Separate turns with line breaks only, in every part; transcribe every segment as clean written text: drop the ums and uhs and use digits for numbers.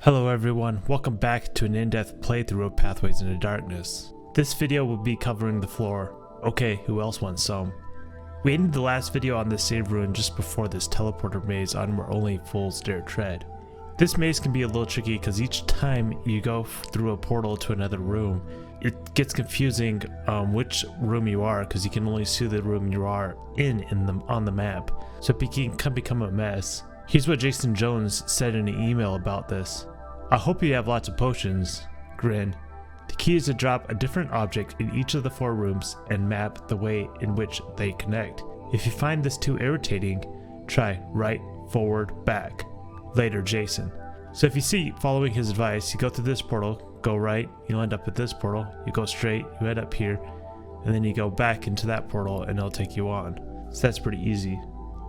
Hello everyone, welcome back to an in-depth playthrough of Pathways into Darkness. This video will be covering the floor. Okay, who else wants some? We ended the last video on this save ruin just before this teleporter maze on where only fools dare tread. This maze can be a little tricky because each time you go through a portal to another room, it gets confusing which room you are because you can only see the room you are on the map, so it can become a mess. Here's what Jason Jones said in an email about this. I hope you have lots of potions. Grin. The key is to drop a different object in each of the 4 rooms and map the way in which they connect. If you find this too irritating, try right, forward, back. Later, Jason. So if you see, following his advice, you go through this portal, go right, you'll end up at this portal, you go straight, you end up here, and then you go back into that portal and it'll take you on. So that's pretty easy.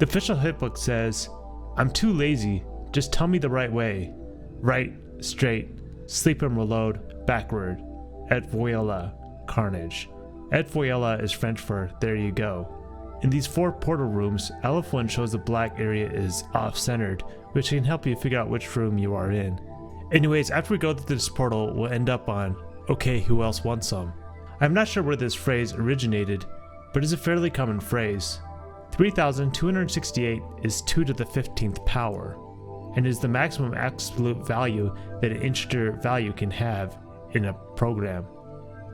The official hitbook says, I'm too lazy, just tell me the right way. Right, straight, sleep and reload, backward. Et voila, carnage. Et voila is French for there you go. In these 4 portal rooms, LF1 shows the black area is off-centered, which can help you figure out which room you are in. Anyways, after we go through this portal, we'll end up on, okay, who else wants some? I'm not sure where this phrase originated, but it's a fairly common phrase. 3,268 is 2 to the 15th power, and is the maximum absolute value that an integer value can have in a program.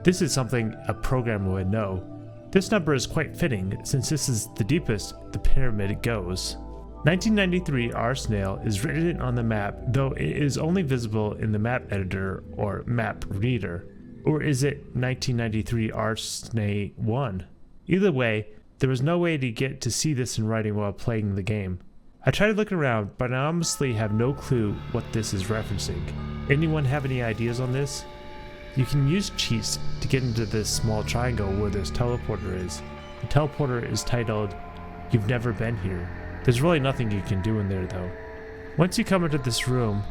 This is something a programmer would know. This number is quite fitting since this is the deepest the pyramid goes. 1993 R Snail is written on the map, though it is only visible in the map editor or map reader. Or is it 1993 R Snail 1? Either way, there was no way to get to see this in writing while playing the game. I tried looking around, but I honestly have no clue what this is referencing. Anyone have any ideas on this? You can use cheats to get into this small triangle where this teleporter is. The teleporter is titled, You've Never Been Here. There's really nothing you can do in there though. Once you come into this room,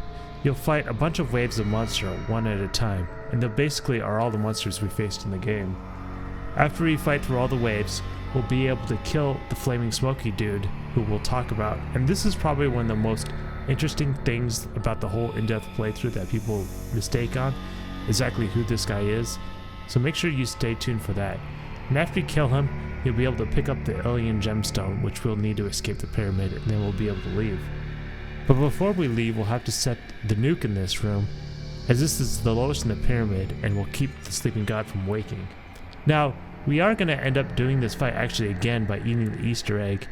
you'll fight a bunch of waves of monsters one at a time, and they basically are all the monsters we faced in the game. After we fight through all the waves, we'll be able to kill the flaming Smokey dude, who we'll talk about, and this is probably one of the most interesting things about the whole in-depth playthrough that people mistake on, exactly who this guy is, so make sure you stay tuned for that. And after you kill him, you'll be able to pick up the alien gemstone, which we'll need to escape the pyramid, and then we'll be able to leave. But before we leave, we'll have to set the nuke in this room, as this is the lowest in the pyramid and will keep the sleeping god from waking. Now, we are going to end up doing this fight actually again by eating the Easter egg,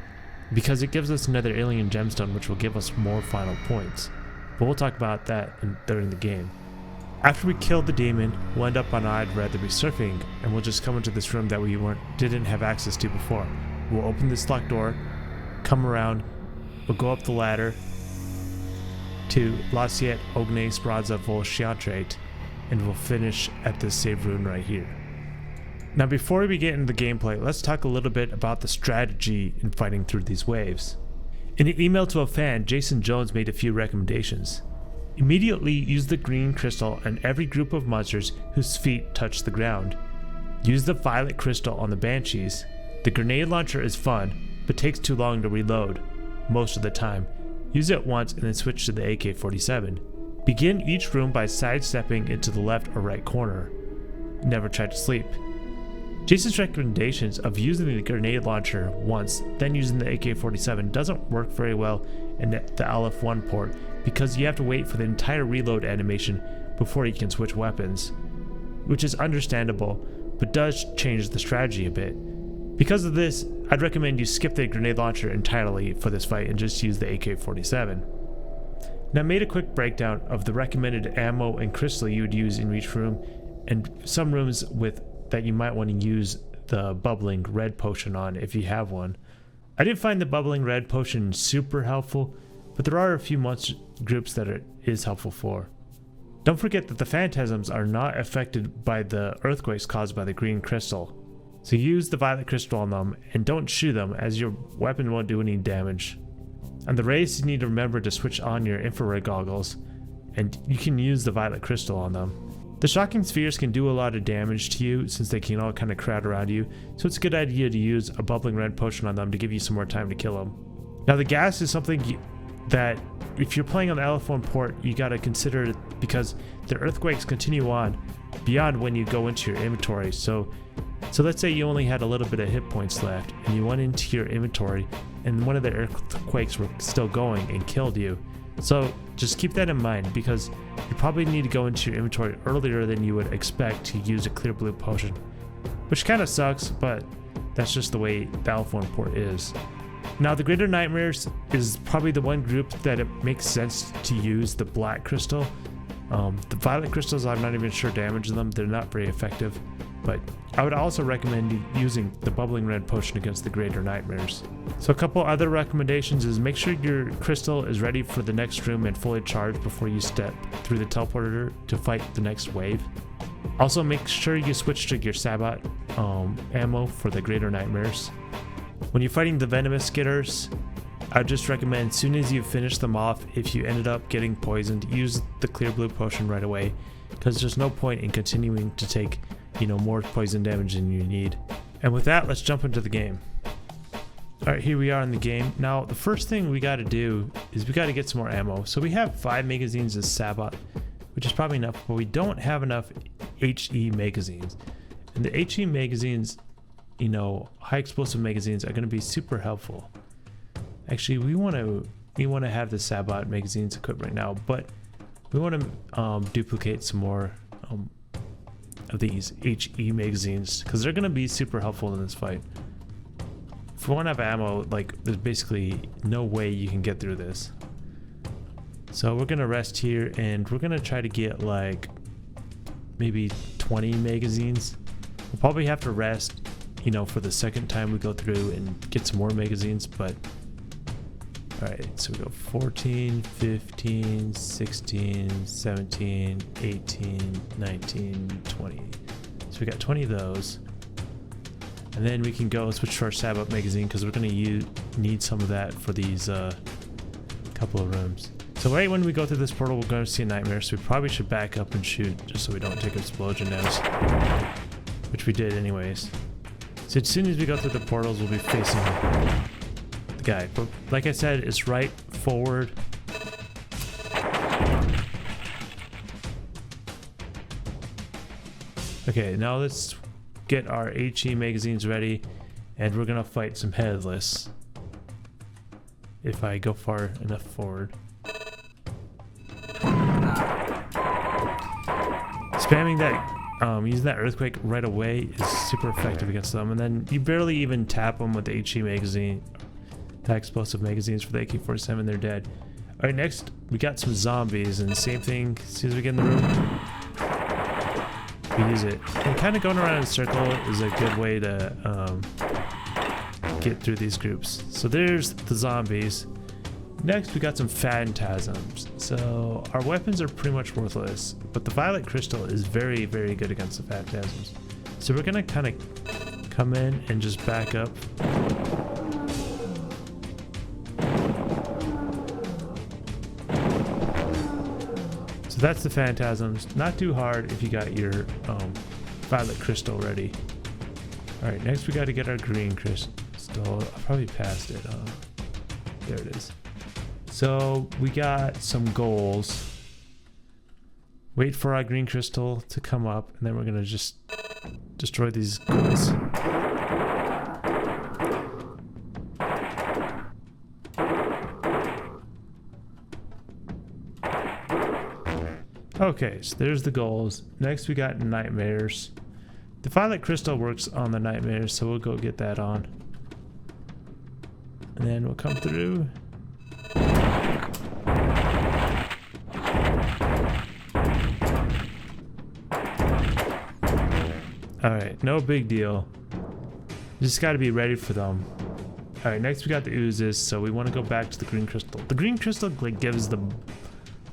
because it gives us another alien gemstone which will give us more final points. But we'll talk about that during the game. After we kill the demon, we'll end up on I'd Rather Be Surfing, and we'll just come into this room that we didn't have access to before. We'll open this locked door, come around, we'll go up the ladder to Lasiet Ogne Spradza Volsciatrait, and we'll finish at this save ruin right here. Now before we get into the gameplay, let's talk a little bit about the strategy in fighting through these waves. In an email to a fan, Jason Jones made a few recommendations. Immediately use the green crystal on every group of monsters whose feet touch the ground. Use the violet crystal on the banshees. The grenade launcher is fun, but takes too long to reload, most of the time. Use it once and then switch to the AK-47. Begin each room by sidestepping into the left or right corner. Never try to sleep. Jason's recommendations of using the grenade launcher once, then using the AK-47 doesn't work very well in the LF1 port because you have to wait for the entire reload animation before you can switch weapons, which is understandable, but does change the strategy a bit. Because of this, I'd recommend you skip the grenade launcher entirely for this fight and just use the AK-47. Now I made a quick breakdown of the recommended ammo and crystal you would use in each room, and some rooms that you might want to use the bubbling red potion on if you have one. I didn't find the bubbling red potion super helpful, but there are a few monster groups that it is helpful for. Don't forget that the phantasms are not affected by the earthquakes caused by the green crystal, so use the violet crystal on them and don't shoot them as your weapon won't do any damage. On the rays, you need to remember to switch on your infrared goggles, and you can use the violet crystal on them. The shocking spheres can do a lot of damage to you since they can all kind of crowd around you, so it's a good idea to use a bubbling red potion on them to give you some more time to kill them. Now the gas is something that if you're playing on the L4 port, you got to consider it because the earthquakes continue on beyond when you go into your inventory. So let's say you only had a little bit of hit points left and you went into your inventory and one of the earthquakes were still going and killed you. So just keep that in mind, because you probably need to go into your inventory earlier than you would expect to use a clear blue potion, which kind of sucks, but that's just the way Battlefront port is. Now the Greater Nightmares is probably the one group that it makes sense to use the black crystal. The violet crystals, I'm not even sure damage them. They're not very effective, but I would also recommend using the bubbling red potion against the Greater Nightmares. So a couple other recommendations is make sure your crystal is ready for the next room and fully charged before you step through the teleporter to fight the next wave. Also make sure you switch to your Sabot ammo for the Greater Nightmares. When you're fighting the venomous skitters, I would just recommend as soon as you finish them off, if you ended up getting poisoned, use the clear blue potion right away, because there's no point in continuing to take, more poison damage than you need. And with that, let's jump into the game. Alright, here we are in the game. Now, the first thing we got to do is we got to get some more ammo. So we have 5 magazines as Sabot, which is probably enough, but we don't have enough HE magazines. And the HE magazines, high explosive magazines are going to be super helpful. Actually, we want to have the Sabot magazines equipped right now, but we want to duplicate some more of these HE magazines, because they're going to be super helpful in this fight. If we want to have ammo, there's basically no way you can get through this. So we're going to rest here, and we're going to try to get maybe 20 magazines. We'll probably have to rest, for the second time we go through and get some more magazines, but alright, so we go 14, 15, 16, 17, 18, 19, 20. So we got 20 of those. And then we can go switch to our Sabot magazine, because we're going to need some of that for these couple of rooms. So right when we go through this portal, we're going to see a nightmare, so we probably should back up and shoot, just so we don't take explosion damage, which we did anyways. So as soon as we go through the portals, we'll be facing the guy. But like I said, it's right forward. Okay, now let's get our HE magazines ready, and we're gonna fight some headless. If I go far enough forward. Spamming that, using that earthquake right away is super effective against them, and then you barely even tap them with the HE magazine, the explosive magazines for the AK-47, they're dead. Alright, next we got some zombies, and same thing, as soon as we get in the room, we use it. And kind of going around in a circle is a good way to get through these groups. So there's the zombies. Next we got some phantasms. So our weapons are pretty much worthless, but the violet crystal is very, very good against the phantasms. So we're gonna kind of come in and just back up. So that's the phantasms. Not too hard if you got your violet crystal ready. Alright, next we got to get our green crystal. I probably passed it. There it is. So we got some goals. Wait for our green crystal to come up, and then we're gonna just destroy these goals. Okay, so there's the goals. Next we got nightmares. The violet crystal works on the nightmares, so we'll go get that on. And then we'll come through. Alright, no big deal. You just gotta be ready for them. Alright, next we got the oozes, so we want to go back to the green crystal. The green crystal gives the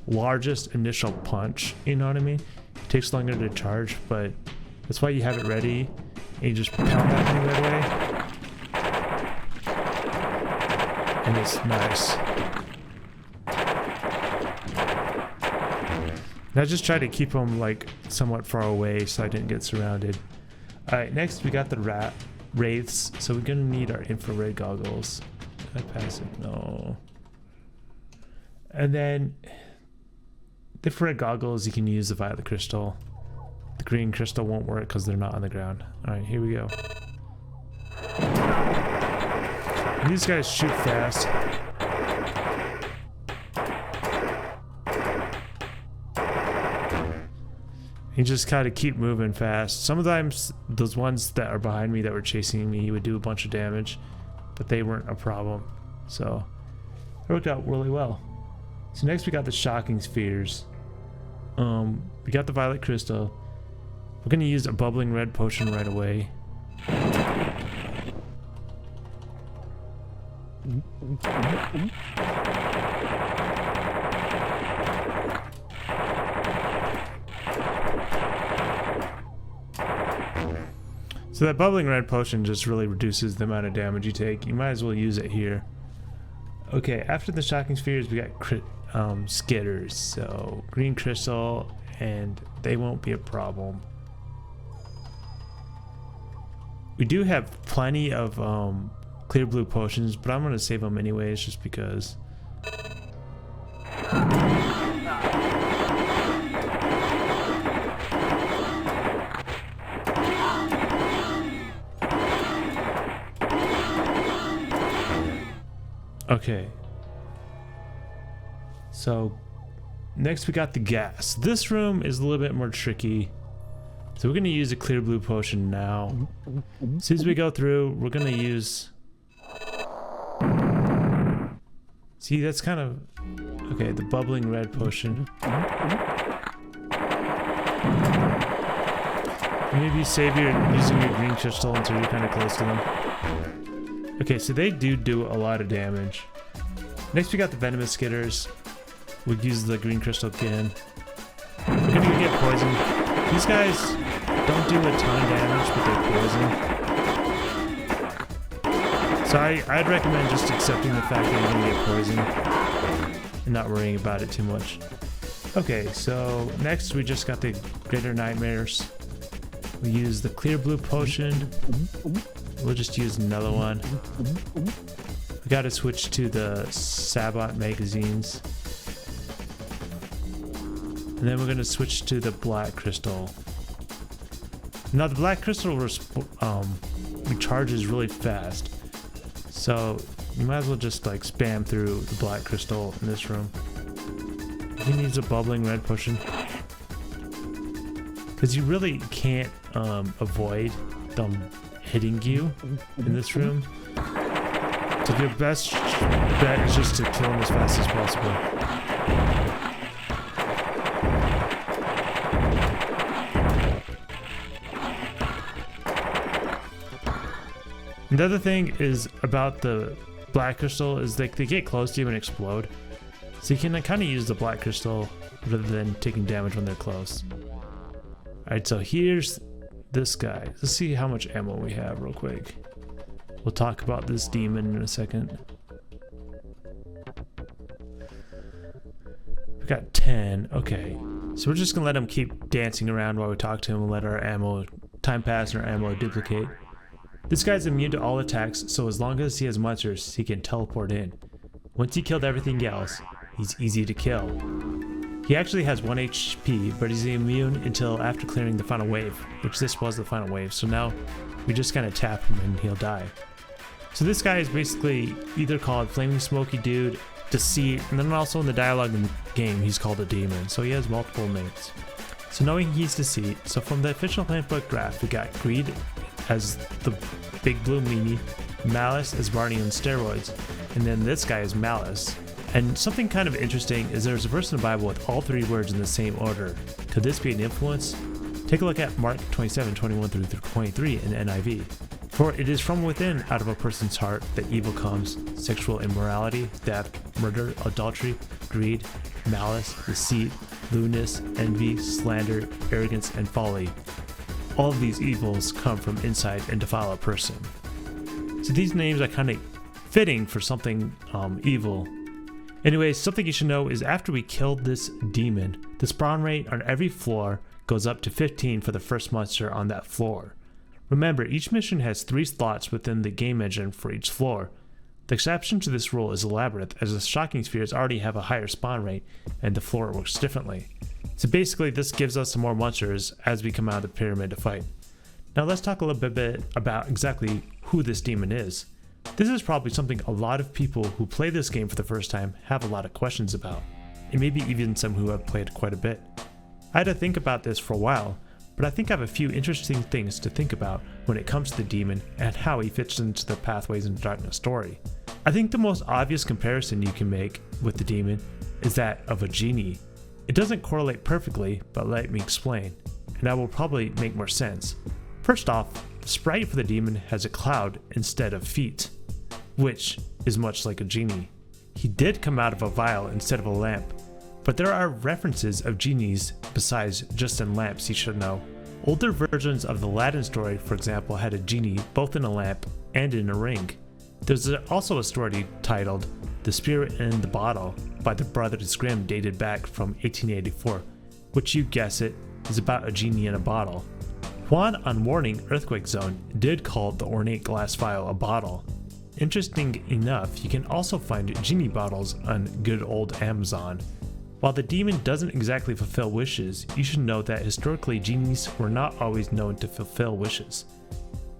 largest initial punch, you know what I mean? It takes longer to charge, but that's why you have it ready, and you just pound that thing right away. And it's nice. And I just try to keep them somewhat far away so I didn't get surrounded. Alright, next we got the wraiths, so we're gonna need our infrared goggles. Did I pass it? No. And then the infrared goggles, you can use the violet crystal. The green crystal won't work because they're not on the ground. Alright, here we go. And these guys shoot fast. You just kind of keep moving fast. Sometimes those ones that are behind me that were chasing me would do a bunch of damage, but they weren't a problem. So it worked out really well. So next we got the shocking spheres. We got the violet crystal. We're gonna use a bubbling red potion right away. So that bubbling red potion just really reduces the amount of damage you take. You might as well use it here. Okay, after the shocking spheres, we got skitters. So green crystal, and they won't be a problem. We do have plenty of clear blue potions, but I'm gonna save them anyways, just because. Okay, so next we got the gas. This room is a little bit more tricky, so we're going to use a clear blue potion now. As soon as we go through, we're going to use... See, that's kind of... Okay, the bubbling red potion. Maybe save your using your green crystal until you're kind of close to them. Okay, so they do a lot of damage. Next we got the venomous skitters. We'll use the green crystal again. We're gonna get poisoned. These guys don't do a ton of damage, but they're poisoned. So I'd recommend just accepting the fact that you're gonna get poisoned and not worrying about it too much. Okay, so next we just got the greater nightmares. We use the clear blue potion. We'll just use another one. We gotta switch to the Sabot magazines. And then we're gonna switch to the black crystal. Now the black crystal recharges really fast. So you might as well just like spam through the black crystal in this room. He needs a bubbling red potion. Because you really can't avoid them hitting you in this room. So your best bet is just to kill him as fast as possible. And the other thing is about the black crystal is they get close to you and explode. So you can kind of use the black crystal rather than taking damage when they're close. Alright, so here's this guy. Let's see how much ammo we have real quick. We'll talk about this demon in a second. We got 10. Okay. So we're just gonna let him keep dancing around while we talk to him and let our ammo time pass and our ammo duplicate. This guy's immune to all attacks, so as long as he has monsters, he can teleport in. Once he killed everything else, he's easy to kill. He actually has 1 HP, but he's immune until after clearing the final wave, which this was the final wave. So now we just kind of tap him and he'll die. So this guy is basically either called Flaming Smokey Dude, Deceit, and then also in the dialogue in the game he's called a demon, so he has multiple names. So knowing he's Deceit, so from the official handbook draft we got Greed as the big blue meanie, Malice as Barney on steroids, and then this guy is Malice. And something kind of interesting is there's a verse in the Bible with all 3 words in the same order. Could this be an influence? Take a look at Mark 27:21 through 23 in NIV. For it is from within, out of a person's heart, that evil comes: sexual immorality, theft, murder, adultery, greed, malice, deceit, lewdness, envy, slander, arrogance, and folly. All of these evils come from inside and defile a person. So these names are kind of fitting for something evil. Anyways, something you should know is after we killed this demon, the spawn rate on every floor goes up to 15 for the first monster on that floor. Remember, each mission has 3 slots within the game engine for each floor. The exception to this rule is the labyrinth, as the shocking spheres already have a higher spawn rate and the floor works differently. So basically this gives us some more monsters as we come out of the pyramid to fight. Now let's talk a little bit about exactly who this demon is. This is probably something a lot of people who play this game for the first time have a lot of questions about, and maybe even some who have played quite a bit. I had to think about this for a while, but I think I have a few interesting things to think about when it comes to the demon and how he fits into the Pathways into Darkness story. I think the most obvious comparison you can make with the demon is that of a genie. It doesn't correlate perfectly, but let me explain, and that will probably make more sense. First off, the sprite for the demon has a cloud instead of feet, which is much like a genie. He did come out of a vial instead of a lamp, but there are references of genies besides just in lamps you should know. Older versions of the Aladdin story, for example, had a genie both in a lamp and in a ring. There's also a story titled The Spirit in the Bottle by the Brothers Grimm dated back from 1884, which, you guess it, is about a genie in a bottle. Juan on Warning Earthquake Zone did call the ornate glass vial a bottle. Interesting enough, you can also find genie bottles on good old Amazon. While the demon doesn't exactly fulfill wishes, you should know that historically genies were not always known to fulfill wishes.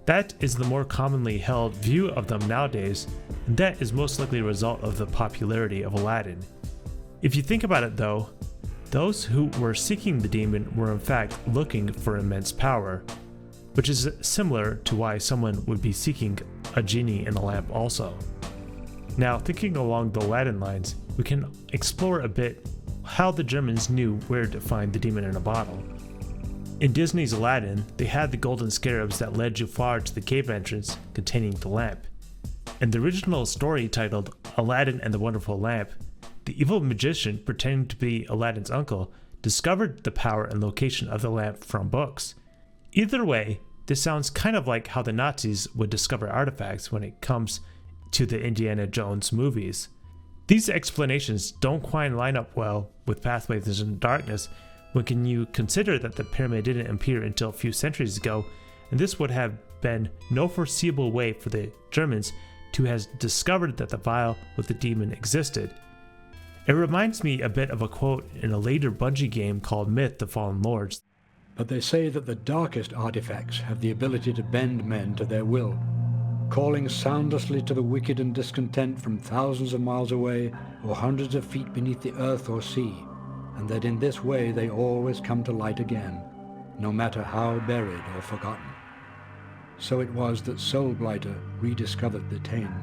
That is the more commonly held view of them nowadays, and that is most likely a result of the popularity of Aladdin. If you think about it though, those who were seeking the demon were in fact looking for immense power, which is similar to why someone would be seeking a genie in a lamp also. Now, thinking along the Aladdin lines, we can explore a bit how the Germans knew where to find the demon in a bottle. In Disney's Aladdin, they had the golden scarabs that led Jafar to the cave entrance containing the lamp. In the original story titled Aladdin and the Wonderful Lamp, the evil magician pretending to be Aladdin's uncle discovered the power and location of the lamp from books. Either way, this sounds kind of like how the Nazis would discover artifacts when it comes to the Indiana Jones movies. These explanations don't quite line up well with Pathways into Darkness when you consider that the pyramid didn't appear until a few centuries ago, and this would have been no foreseeable way for the Germans to have discovered that the vial with the demon existed. It reminds me a bit of a quote in a later Bungie game called Myth: The Fallen Lords.
But they say that the darkest artifacts have the ability to bend men to their will, calling soundlessly to the wicked and discontent from thousands of miles away or hundreds of feet beneath the earth or sea, and that in this way they always come to light again, no matter how buried or forgotten. So it was that Soulblighter rediscovered the Tain.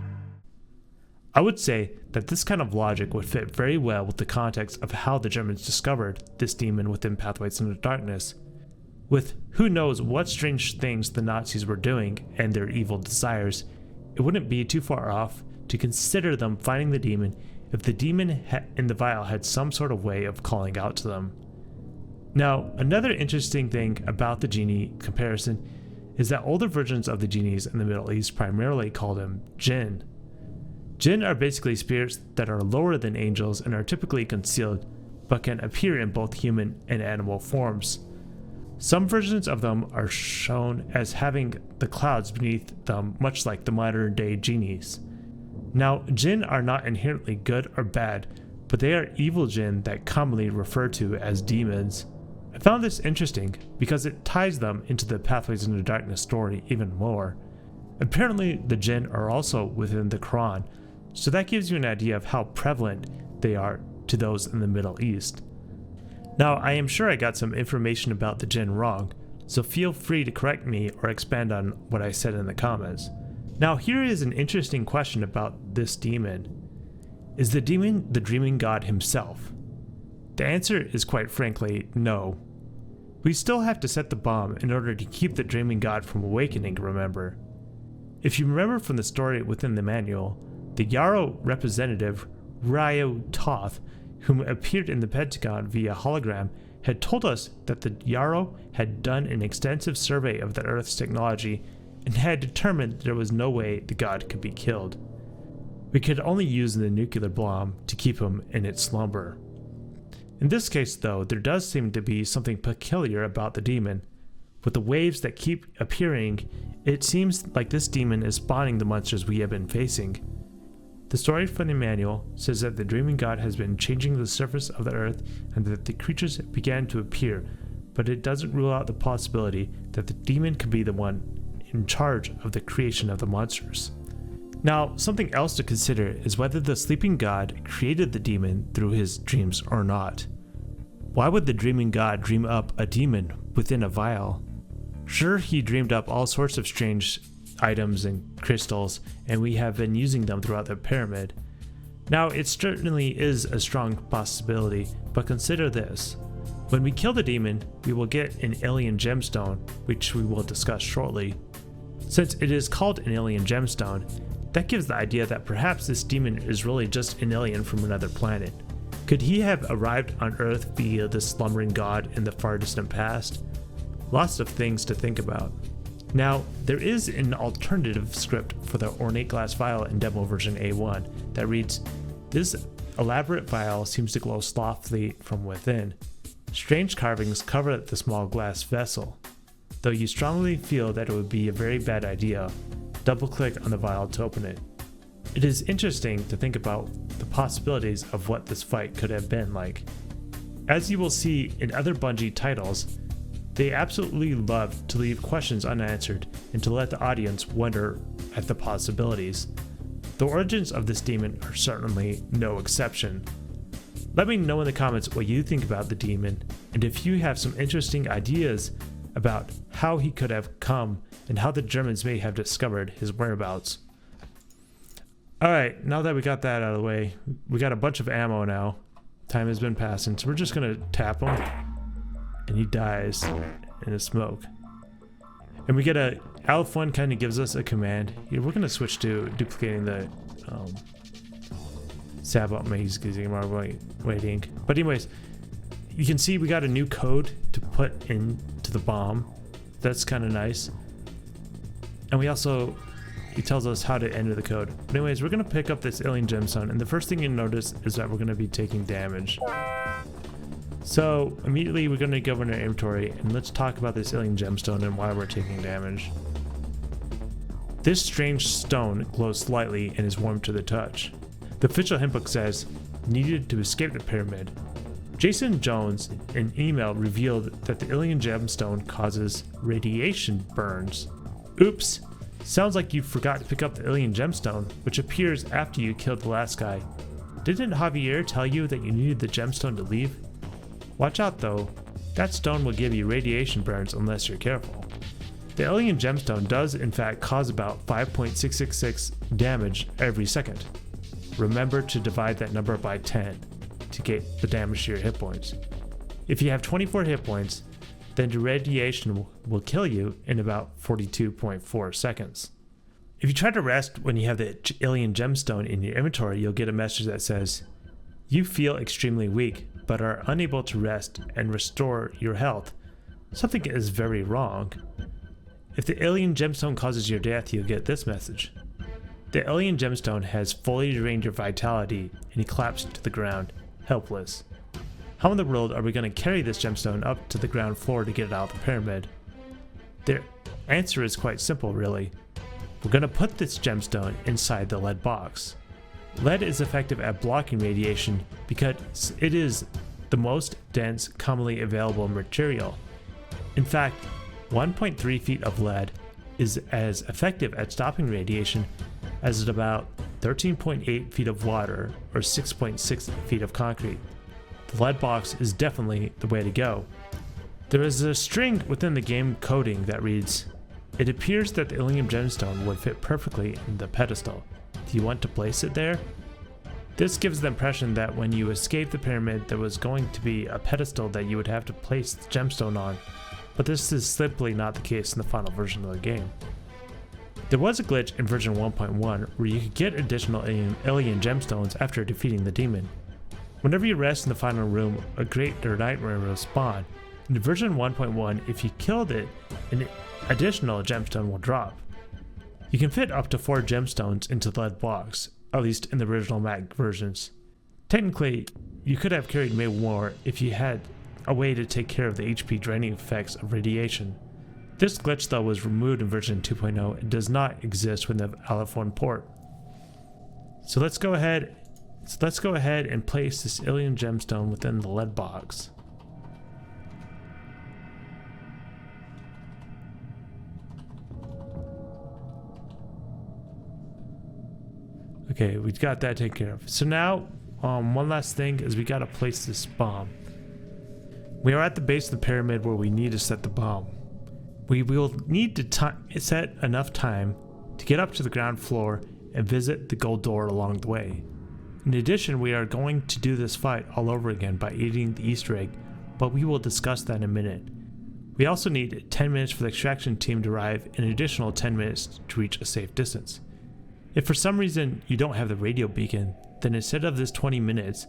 I would say that this kind of logic would fit very well with the context of how the Germans discovered this demon within Pathways into Darkness. With who knows what strange things the Nazis were doing and their evil desires, it wouldn't be too far off to consider them finding the demon if the demon in the vial had some sort of way of calling out to them. Now, another interesting thing about the genie comparison is that older versions of the genies in the Middle East primarily called him jinn. Jinn are basically spirits that are lower than angels and are typically concealed, but can appear in both human and animal forms. Some versions of them are shown as having the clouds beneath them, much like the modern day genies. Now, jinn are not inherently good or bad, but they are evil jinn that commonly referred to as demons. I found this interesting because it ties them into the Pathways into Darkness story even more. Apparently, the jinn are also within the Quran, so that gives you an idea of how prevalent they are to those in the Middle East. Now, I am sure I got some information about the jinn wrong, so feel free to correct me or expand on what I said in the comments. Now, here is an interesting question about this demon. Is the demon the dreaming god himself? The answer is quite frankly no. We still have to set the bomb in order to keep the dreaming god from awakening, remember. If you remember from the story within the manual, the Yarrow representative, Ryo Toth, whom appeared in the Pentagon via hologram, had told us that the Yarrow had done an extensive survey of the Earth's technology and had determined there was no way the god could be killed. We could only use the nuclear bomb to keep him in its slumber. In this case though, there does seem to be something peculiar about the demon. With the waves that keep appearing, it seems like this demon is spawning the monsters we have been facing. The story from the manual says that the dreaming god has been changing the surface of the earth and that the creatures began to appear, but it doesn't rule out the possibility that the demon could be the one in charge of the creation of the monsters. Now, something else to consider is whether the sleeping god created the demon through his dreams or not. Why would the dreaming god dream up a demon within a vial? Sure, he dreamed up all sorts of strange items and crystals, and we have been using them throughout the pyramid. Now, it certainly is a strong possibility, but consider this. When we kill the demon, we will get an alien gemstone, which we will discuss shortly. Since it is called an alien gemstone, that gives the idea that perhaps this demon is really just an alien from another planet. Could he have arrived on Earth via the slumbering god in the far distant past? Lots of things to think about. Now, there is an alternative script for the ornate glass vial in demo version A1 that reads, "This elaborate vial seems to glow softly from within. Strange carvings cover the small glass vessel. Though you strongly feel that it would be a very bad idea, double-click on the vial to open it." It is interesting to think about the possibilities of what this fight could have been like. As you will see in other Bungie titles, they absolutely love to leave questions unanswered and to let the audience wonder at the possibilities. The origins of this demon are certainly no exception. Let me know in the comments what you think about the demon, and if you have some interesting ideas about how he could have come and how the Germans may have discovered his whereabouts. Alright, now that we got that out of the way, we got a bunch of ammo now. Time has been passing, so we're just gonna tap him, and he dies in a smoke. And we get a Alpha 1 kind of gives us a command. Here, we're gonna switch to duplicating the Sabot maze using our waiting. But anyways, you can see we got a new code to put into the bomb. That's kind of nice. And we also, he tells us how to enter the code. But anyways, we're gonna pick up this alien gemstone, and the first thing you notice is that we're gonna be taking damage. So immediately we're gonna go in our inventory and let's talk about this alien gemstone and why we're taking damage. This strange stone glows slightly and is warm to the touch. The official handbook says, needed to escape the pyramid. Jason Jones, in an email, revealed that the alien gemstone causes radiation burns. Oops, sounds like you forgot to pick up the alien gemstone, which appears after you killed the last guy. Didn't Javier tell you that you needed the gemstone to leave? Watch out though, that stone will give you radiation burns unless you're careful. The alien gemstone does in fact cause about 5.666 damage every second. Remember to divide that number by 10 to get the damage to your hit points. If you have 24 hit points, then the radiation will kill you in about 42.4 seconds. If you try to rest when you have the alien gemstone in your inventory, you'll get a message that says, "You feel extremely weak, but are unable to rest and restore your health. Something is very wrong." If the alien gemstone causes your death, you'll get this message. The alien gemstone has fully drained your vitality and you collapse to the ground, helpless. How in the world are we going to carry this gemstone up to the ground floor to get it out of the pyramid? The answer is quite simple, really. We're going to put this gemstone inside the lead box. Lead is effective at blocking radiation because it is the most dense, commonly available material. In fact, 1.3 feet of lead is as effective at stopping radiation as about 13.8 feet of water or 6.6 feet of concrete. The lead box is definitely the way to go. There is a string within the game coding that reads, "It appears that the alien gemstone would fit perfectly in the pedestal. Do you want to place it there?" This gives the impression that when you escaped the pyramid, there was going to be a pedestal that you would have to place the gemstone on, but this is simply not the case in the final version of the game. There was a glitch in version 1.1 where you could get additional alien gemstones after defeating the demon. Whenever you rest in the final room, a greater nightmare will spawn. In version 1.1, if you killed it, an additional gemstone will drop. You can fit up to 4 gemstones into the lead box, at least in the original Mac versions. Technically, you could have carried maybe more if you had a way to take care of the HP draining effects of radiation. This glitch though was removed in version 2.0 and does not exist with the Alpha 1 port. So let's go ahead and place this alien gemstone within the lead box. Okay, we've got that taken care of. So now, one last thing is we gotta place this bomb. We are at the base of the pyramid where we need to set the bomb. We will need to set enough time to get up to the ground floor and visit the gold door along the way. In addition, we are going to do this fight all over again by eating the Easter egg, but we will discuss that in a minute. We also need 10 minutes for the extraction team to arrive and an additional 10 minutes to reach a safe distance. If for some reason you don't have the radio beacon, then instead of this 20 minutes,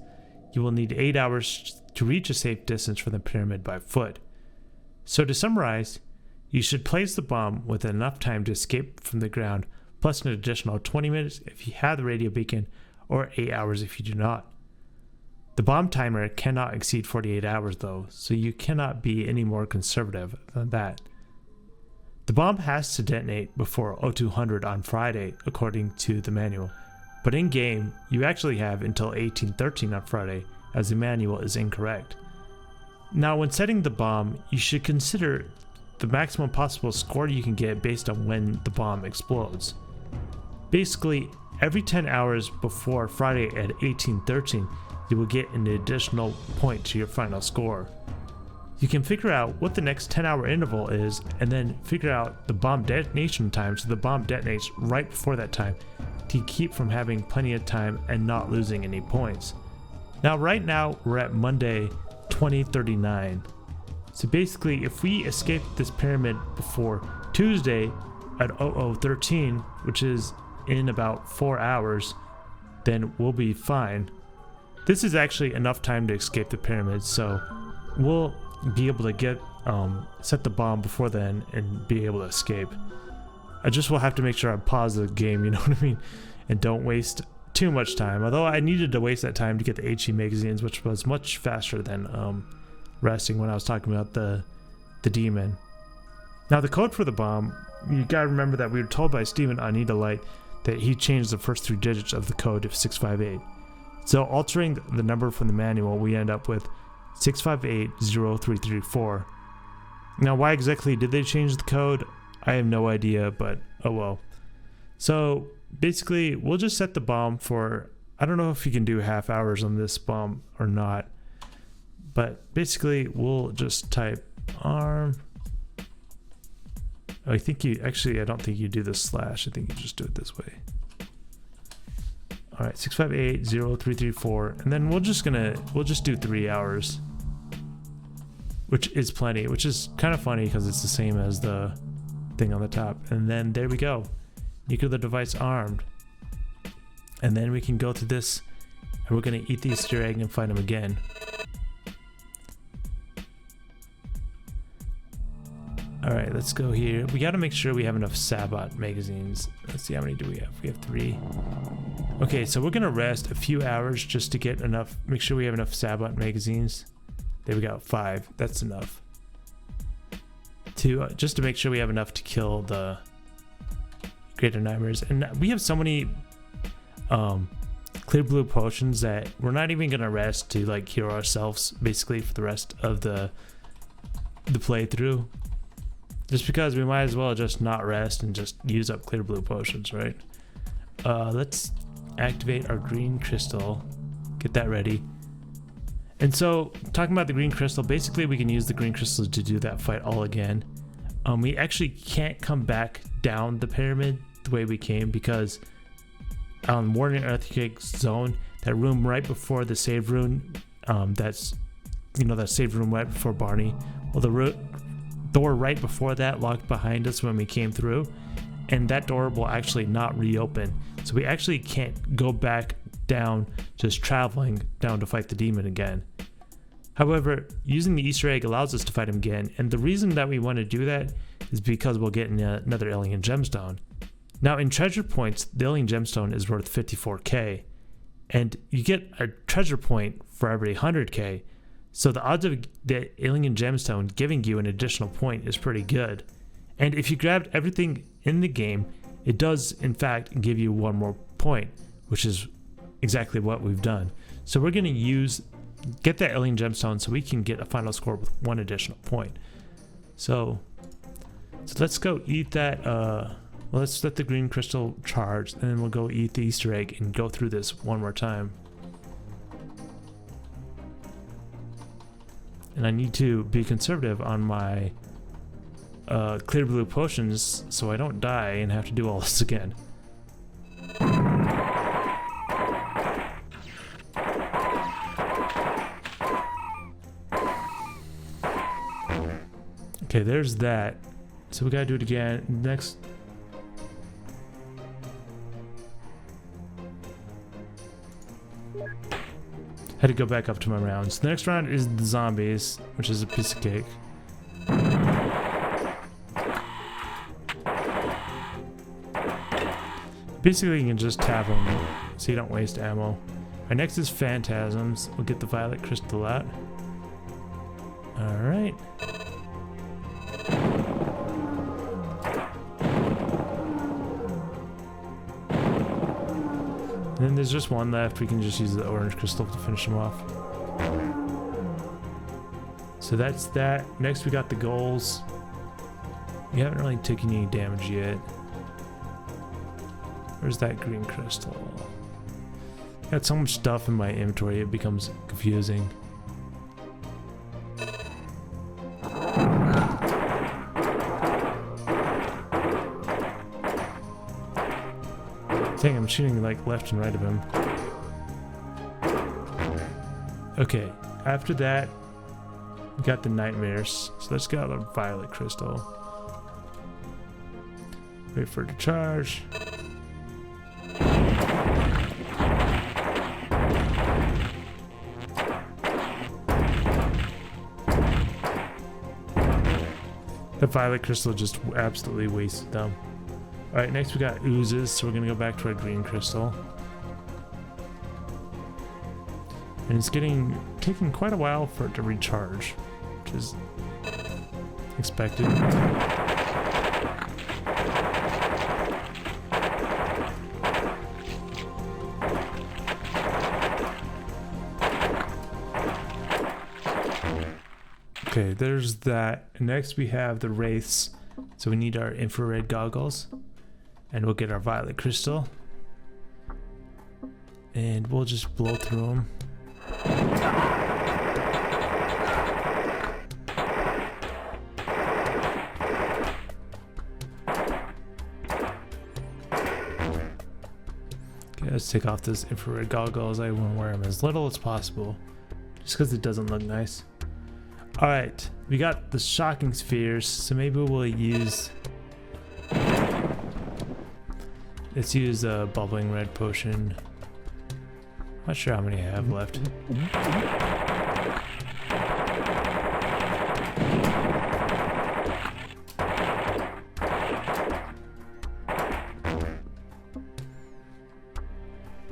you will need 8 hours to reach a safe distance from the pyramid by foot. So to summarize, you should place the bomb with enough time to escape from the ground, plus an additional 20 minutes if you have the radio beacon, or 8 hours if you do not. The bomb timer cannot exceed 48 hours though, so you cannot be any more conservative than that. The bomb has to detonate before 0200 on Friday, according to the manual, but in game, you actually have until 1813 on Friday, as the manual is incorrect. Now when setting the bomb, you should consider the maximum possible score you can get based on when the bomb explodes. Basically, every 10 hours before Friday at 1813, you will get an additional point to your final score. You can figure out what the next 10-hour interval is and then figure out the bomb detonation time so the bomb detonates right before that time to keep from having plenty of time and not losing any points. Now right now we're at Monday 2039. So basically if we escape this pyramid before Tuesday at 0013, which is in about 4 hours, then we'll be fine. This is actually enough time to escape the pyramid, so we'll be able to get set the bomb before then and be able to escape. I just will have to make sure I pause the game, you know what I mean, and don't waste too much time. Although I needed to waste that time to get the HE magazines, which was much faster than resting when I was talking about the demon. Now the code for the bomb, you gotta remember that we were told by Steven on Need a Light that he changed the first 3 digits of the code to 658. So altering the number from the manual, we end up with 6580334. Now why exactly did they change the code? I have no idea, but oh well. So basically we'll just set the bomb for, I don't know if you can do half hours on this bomb or not, but basically we'll just type arm. I think you actually, I don't think you do the slash, I think you just do it this way. All right, 6580334, and then we'll just do 3 hours, which is plenty, which is kind of funny because it's the same as the thing on the top. And then there we go, nuclear device armed. And then we can go through this, and we're gonna eat the Easter egg and find him again. All right, let's go here. We got to make sure we have enough Sabot magazines. Let's see, how many do we have? We have 3. Okay, so we're gonna rest a few hours just to get enough, make sure we have enough Sabot magazines. There we go, 5, that's enough. To just to make sure we have enough to kill the greater nightmares. And we have so many clear blue potions that we're not even gonna rest to like heal ourselves basically for the rest of the playthrough. Just because we might as well just not rest and just use up clear blue potions, right? Let's activate our green crystal, get that ready. And so talking about the green crystal, basically we can use the green crystals to do that fight all again. We actually can't come back down the pyramid the way we came because on Warning Earthquake Zone, that room right before the save room, that's, you know, that save room right before Barney, well, the door right before that locked behind us when we came through, and that door will actually not reopen, so we actually can't go back down just traveling down to fight the demon again. However, using the Easter egg allows us to fight him again, and the reason that we want to do that is because we'll get another alien gemstone. Now in treasure points, the alien gemstone is worth 54k, and you get a treasure point for every 100k. So the odds of the alien gemstone giving you an additional point is pretty good. And if you grabbed everything in the game, it does in fact give you 1 more point, which is exactly what we've done. So we're going to get that alien gemstone so we can get a final score with 1 additional point. So let's go eat that. Well, let's let the green crystal charge, and then we'll go eat the Easter egg and go through this one more time. And I need to be conservative on my clear blue potions so I don't die and have to do all this again. Okay, there's that. So we gotta do it again. Next. Had to go back up to my rounds. The next round is the zombies, which is a piece of cake. Basically, you can just tap them so you don't waste ammo. Our next is phantasms. We'll get the violet crystal out. Alright. And then there's just one left. We can just use the orange crystal to finish them off. So that's that. Next we got the goals. We haven't really taken any damage yet. Where's that green crystal? Got so much stuff in my inventory it becomes confusing. Dang, I'm shooting like left and right of him. Okay, after that, we got the nightmares. So let's get out the violet crystal. Wait for it to charge. The violet crystal just absolutely wasted them. Alright, next we got oozes, so we're gonna go back to our green crystal. And it's taking quite a while for it to recharge, which is expected. Okay, there's that. Next we have the wraiths, so we need our infrared goggles. And we'll get our violet crystal. And we'll just blow through them. Okay, let's take off those infrared goggles. I want to wear them as little as possible, just because it doesn't look nice. Alright, we got the shocking spheres, so maybe we'll use... Let's use a bubbling red potion. Not sure how many I have left.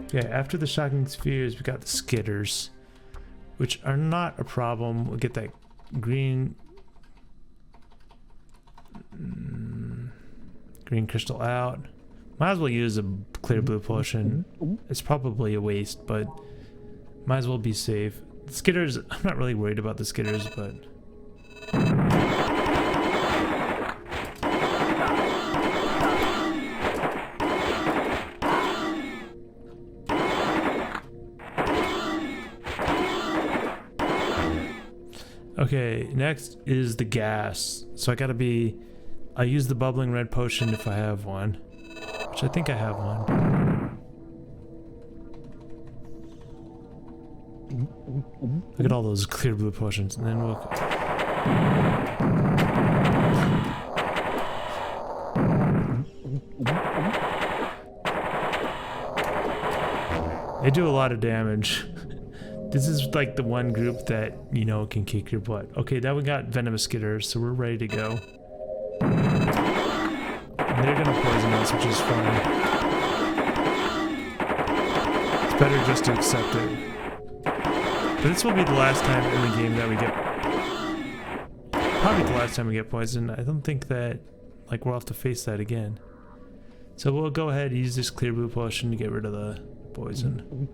Okay, after the shocking spheres, we got the skitters, which are not a problem. We'll get that green crystal out. Might as well use a clear blue potion. It's probably a waste, but might as well be safe. The skitters, I'm not really worried about the skitters, but... Okay, next is the gas. So I use the bubbling red potion if I have one. Which I think I have one. Look at all those clear blue potions, and then we'll... They do a lot of damage. This is like the one group that, you know, can kick your butt. Okay, now we got venomous skitters, so we're ready to go. They're gonna poison us, which is fine. It's better just to accept it. But this will be the last time in the game that we get... Probably the last time we get poisoned. I don't think that, like, we'll have to face that again. So we'll go ahead and use this clear blue potion to get rid of poison.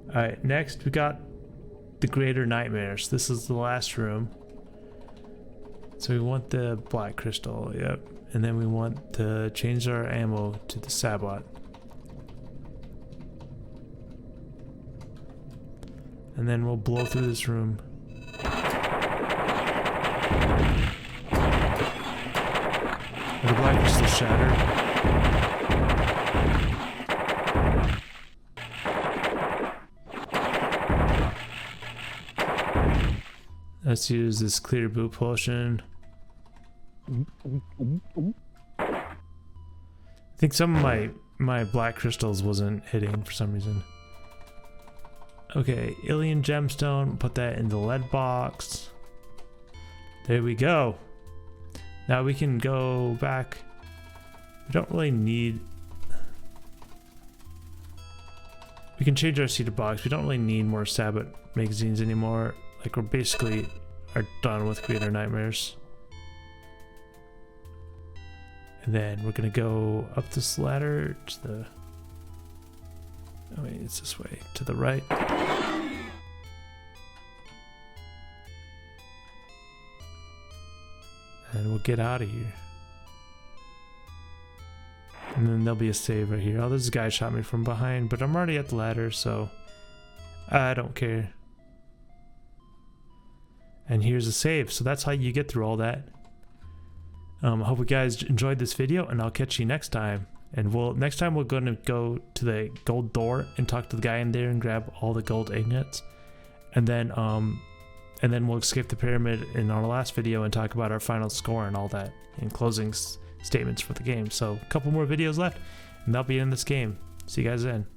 Alright, next we got the Greater Nightmares. This is the last room. So we want the black crystal, yep. And then we want to change our ammo to the Sabot. And then we'll blow through this room. The black crystal shattered. Let's use this clear boot potion. I think some of my black crystals wasn't hitting for some reason. Okay, alien gemstone, put that in the lead box. There we go. Now we can go back. We don't really need... We can change our cedar box. We don't really need more Sabot magazines anymore. Like, we're basically are done with Greater Nightmares. And then we're gonna go up this ladder to the... Oh wait, it's this way. To the right. And we'll get out of here. And then there'll be a save right here. Oh, this guy shot me from behind, but I'm already at the ladder, so I don't care. And here's a save. So that's how you get through all that. I hope you guys enjoyed this video, and I'll catch you next time. And next time we're going to go to the gold door and talk to the guy in there and grab all the gold ingots. And then we'll escape the pyramid in our last video and talk about our final score and all that, and closing statements for the game. So a couple more videos left, and that'll be in this game. See you guys then.